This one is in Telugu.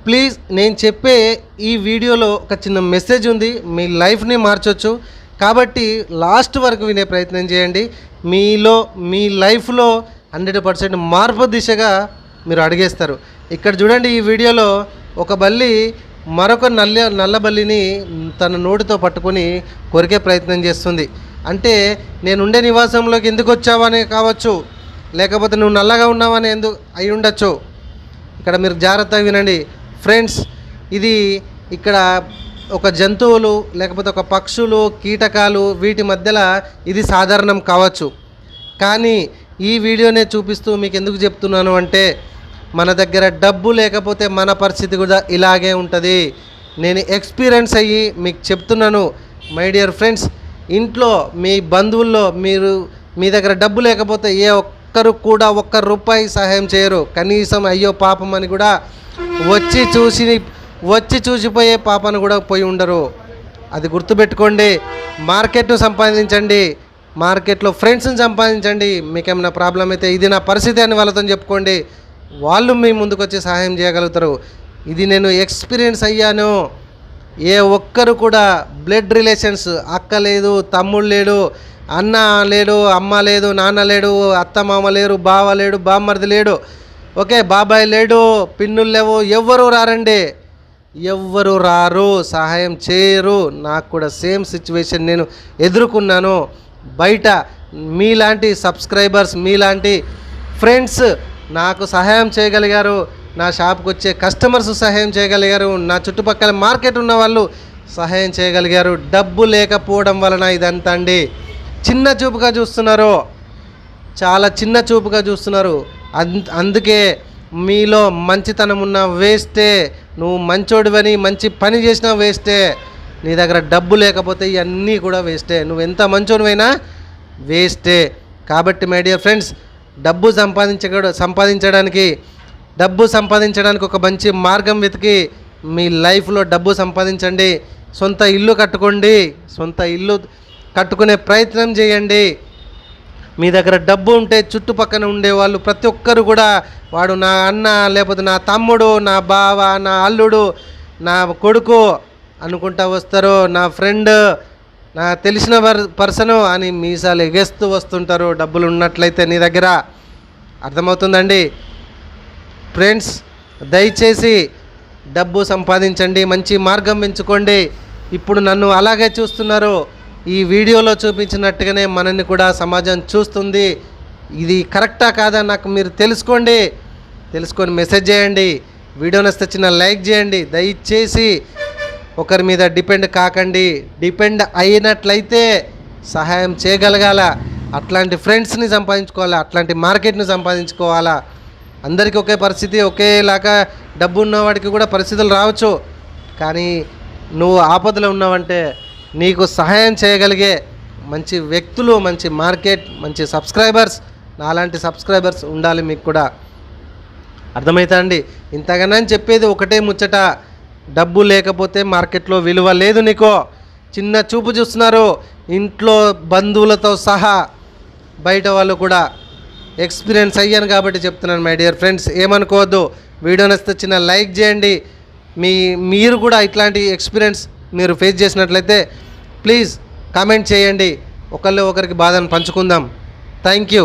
ప్లీజ్ నేను చెప్పే ఈ వీడియోలో ఒక చిన్న మెసేజ్ ఉంది, మీ లైఫ్ని మార్చొచ్చు. కాబట్టి లాస్ట్ వరకు వినే ప్రయత్నం చేయండి. మీ లైఫ్లో 100% మార్పు దిశగా మీరు అడిగేస్తారు. ఇక్కడ చూడండి, ఈ వీడియోలో ఒక బల్లి మరొక నల్ల బల్లిని తన నోటితో పట్టుకొని కొరికే ప్రయత్నం చేస్తుంది. అంటే నేనుండే నివాసంలోకి ఎందుకు వచ్చావని కావచ్చు, లేకపోతే నువ్వు నల్లగా ఉన్నావని ఎందుకు అయి ఉండొచ్చు. ఇక్కడ మీరు జాగ్రత్తగా వినండి ఫ్రెండ్స్. ఇది ఇక్కడ ఒక జంతువులు లేకపోతే ఒక పక్షులు, కీటకాలు, వీటి మధ్యలో ఇది సాధారణం కావచ్చు. కానీ ఈ వీడియోనే చూపిస్తూ మీకు ఎందుకు చెప్తున్నాను అంటే, మన దగ్గర డబ్బు లేకపోతే మన పరిస్థితి కూడా ఇలాగే ఉంటుంది. నేను ఎక్స్పీరియన్స్ అయ్యి మీకు చెప్తున్నాను. మై డియర్ ఫ్రెండ్స్, ఇంట్లో మీ బంధువుల్లో మీ దగ్గర డబ్బు లేకపోతే ఏ ఒక్కరు కూడా ₹1 సహాయం చేయరు. కనీసం అయ్యో పాపం అని కూడా వచ్చి చూసిపోయే పాపను కూడా పోయి ఉండరు. అది గుర్తుపెట్టుకోండి. మార్కెట్ను సంపాదించండి, మార్కెట్లో ఫ్రెండ్స్ని సంపాదించండి. మీకేమైనా ప్రాబ్లం అయితే ఇది నా పరిస్థితి అని వాళ్ళతో చెప్పుకోండి. వాళ్ళు మీ ముందుకు వచ్చి సహాయం చేయగలుగుతారు. ఇది నేను ఎక్స్పీరియన్స్ అయ్యాను. ఏ ఒక్కరు కూడా బ్లడ్ రిలేషన్స్, అక్క లేదు, తమ్ముడు లేడు, అన్న లేడు, అమ్మ లేదు, నాన్న లేడు, అత్త మామ లేరు, బావ లేడు, బామ్మర్ది లేడు, ఓకే బాబాయ్ లేడు, పిన్నులు లేవు, ఎవ్వరూ రారండి. ఎవ్వరు రారు, సహాయం చేయరు. నాకు కూడా సేమ్ సిచ్యువేషన్ నేను ఎదుర్కొన్నాను. బయట మీలాంటి సబ్స్క్రైబర్స్, మీలాంటి ఫ్రెండ్స్ నాకు సహాయం చేయగలిగారు. నా షాప్కి వచ్చే కస్టమర్స్ సహాయం చేయగలిగారు. నా చుట్టుపక్కల మార్కెట్ ఉన్న వాళ్ళు సహాయం చేయగలిగారు. డబ్బు లేకపోవడం వలన ఇదంతా అండి. చిన్న చూపుగా చూస్తున్నారు, చాలా చిన్న చూపుగా చూస్తున్నారు. అందుకే మీలో మంచితనం ఉన్న వేస్టే. నువ్వు మంచోడివని మంచి పని చేసినా వేస్టే. నీ దగ్గర డబ్బు లేకపోతే ఇవన్నీ కూడా వేస్టే. నువ్వు ఎంత మంచోడివైనా వేస్టే. కాబట్టి మై డియర్ ఫ్రెండ్స్, డబ్బు సంపాదించడానికి ఒక మంచి మార్గం వెతికి మీ లైఫ్లో డబ్బు సంపాదించండి. సొంత ఇల్లు కట్టుకోండి, సొంత ఇల్లు కట్టుకునే ప్రయత్నం చేయండి. మీ దగ్గర డబ్బు ఉంటే చుట్టుపక్కన ఉండేవాళ్ళు ప్రతి ఒక్కరు కూడా, వాడు నా అన్న, లేకపోతే నా తమ్ముడు, నా బావ, నా అల్లుడు, నా కొడుకు అనుకుంటా వస్తారు. నా ఫ్రెండ్, నా తెలిసిన పర్సను అని మీసాలు ఎగేస్తూ వస్తుంటారు. డబ్బులు ఉన్నట్లయితే నీ దగ్గర. అర్థమవుతుందండి ఫ్రెండ్స్? దయచేసి డబ్బు సంపాదించండి, మంచి మార్గం ఎంచుకోండి. ఇప్పుడు నన్ను అలాగే చూస్తున్నారు. ఈ వీడియోలో చూపించినట్టుగానే మనల్ని కూడా సమాజం చూస్తుంది. ఇది కరెక్టా కాదా నాకు మీరు తెలుసుకొని మెసేజ్ చేయండి. వీడియో నచ్చితే చిన్న లైక్ చేయండి. దయచేసి ఒకరి మీద డిపెండ్ కాకండి. డిపెండ్ అయినట్లయితే సహాయం చేయగలగాల. అట్లాంటి ఫ్రెండ్స్ని సంపాదించుకోవాలా, అట్లాంటి మార్కెట్ని సంపాదించుకోవాలా. అందరికీ ఒకే పరిస్థితి, ఒకేలాగా డబ్బు ఉన్నవాడికి కూడా పరిస్థితులు రావచ్చు. కానీ నువ్వు ఆపదలో ఉన్నావంటే నీకు సహాయం చేయగలిగే మంచి వ్యక్తులు, మంచి మార్కెట్, మంచి సబ్స్క్రైబర్స్, నాలాంటి సబ్స్క్రైబర్స్ ఉండాలి మీకు కూడా. అర్థమవుతా అండి? ఇంతగానని చెప్పేది ఒకటే ముచ్చట, డబ్బు లేకపోతే మార్కెట్లో విలువ లేదు. నీకు చిన్న చూపు చూస్తున్నారు, ఇంట్లో బంధువులతో సహా బయట వాళ్ళు కూడా. ఎక్స్పీరియన్స్ అయ్యాను కాబట్టి చెప్తున్నాను మై డియర్ ఫ్రెండ్స్. ఏమనుకోవద్దు. వీడియో నచ్చితే చిన్న లైక్ చేయండి. మీరు కూడా ఇట్లాంటి ఎక్స్పీరియన్స్ మీరు ఫేస్ చేసినట్లయితే ప్లీజ్ కామెంట్ చేయండి. ఒకరికి బాధను పంచుకుందాం. Thank you.